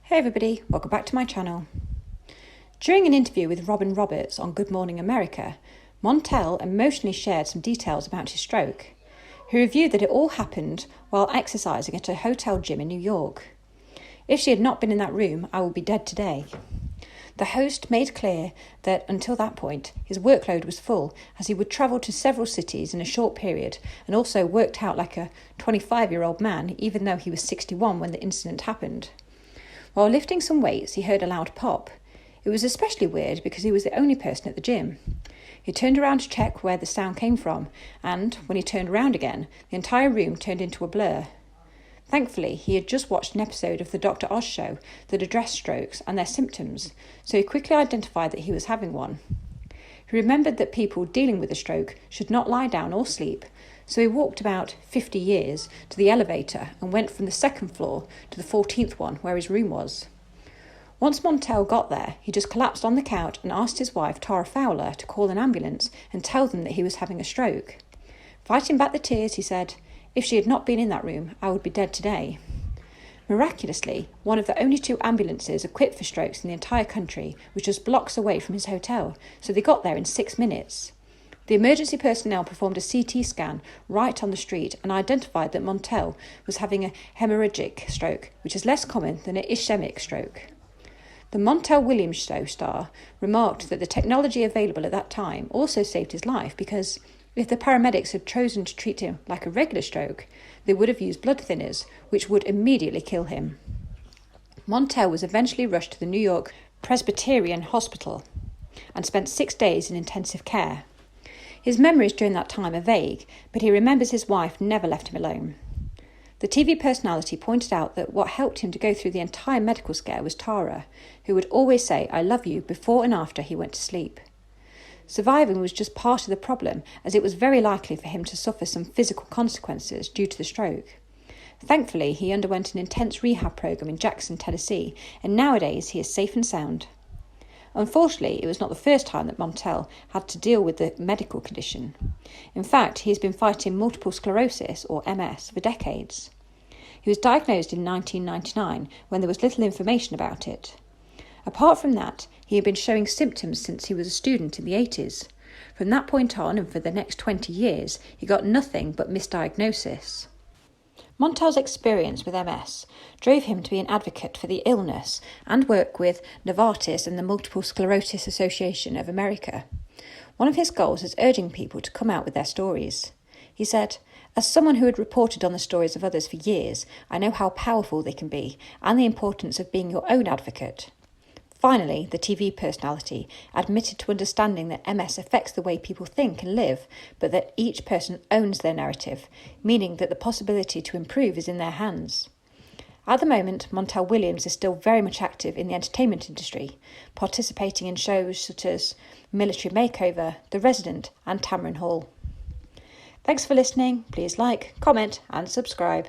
Hey everybody, welcome back to my channel. During an interview with Robin Roberts on Good Morning America, Montel emotionally shared some details about his stroke. He reviewed that it all happened while exercising at a hotel gym in New York. If she had not been in that room, I would be dead today. The host made clear that until that point, his workload was full as he would travel to several cities in a short period and also worked out like a 25-year-old man even though he was 61 when the incident happened. While lifting some weights, he heard a loud pop. It was especially weird because he was the only person at the gym. He turned around to check where the sound came from, and when he turned around again, the entire room turned into a blur. Thankfully, he had just watched an episode of the Dr. Oz show that addressed strokes and their symptoms, so he quickly identified that he was having one. He remembered that people dealing with a stroke should not lie down or sleep, so he walked about 50 years to the elevator and went from the second floor to the 14th one where his room was. Once Montel got there, he just collapsed on the couch and asked his wife, Tara Fowler, to call an ambulance and tell them that he was having a stroke. Fighting back the tears, he said, "If she had not been in that room, I would be dead today." Miraculously, one of the only 2 ambulances equipped for strokes in the entire country was just blocks away from his hotel, so they got there in 6 minutes. The emergency personnel performed a CT scan right on the street and identified that Montel was having a hemorrhagic stroke, which is less common than an ischemic stroke. The Montel Williams show star remarked that the technology available at that time also saved his life because if the paramedics had chosen to treat him like a regular stroke, they would have used blood thinners, which would immediately kill him. Montel was eventually rushed to the New York Presbyterian Hospital and spent 6 days in intensive care. His memories during that time are vague, but he remembers his wife never left him alone. The TV personality pointed out that what helped him to go through the entire medical scare was Tara, who would always say, "I love you," before and after he went to sleep. Surviving was just part of the problem, as it was very likely for him to suffer some physical consequences due to the stroke. Thankfully, he underwent an intense rehab program in Jackson, Tennessee, and nowadays he is safe and sound. Unfortunately, it was not the first time that Montel had to deal with the medical condition. In fact, he has been fighting multiple sclerosis, or MS, for decades. He was diagnosed in 1999 when there was little information about it. Apart from that, he had been showing symptoms since he was a student in the 80s. From that point on, and for the next 20 years, he got nothing but misdiagnosis. Montel's experience with MS drove him to be an advocate for the illness and work with Novartis and the Multiple Sclerosis Association of America. One of his goals is urging people to come out with their stories. He said, "As someone who had reported on the stories of others for years, I know how powerful they can be and the importance of being your own advocate." Finally, the TV personality admitted to understanding that MS affects the way people think and live, but that each person owns their narrative, meaning that the possibility to improve is in their hands. At the moment, Montel Williams is still very much active in the entertainment industry, participating in shows such as Military Makeover, The Resident and Tamron Hall. Thanks for listening. Please like, comment and subscribe.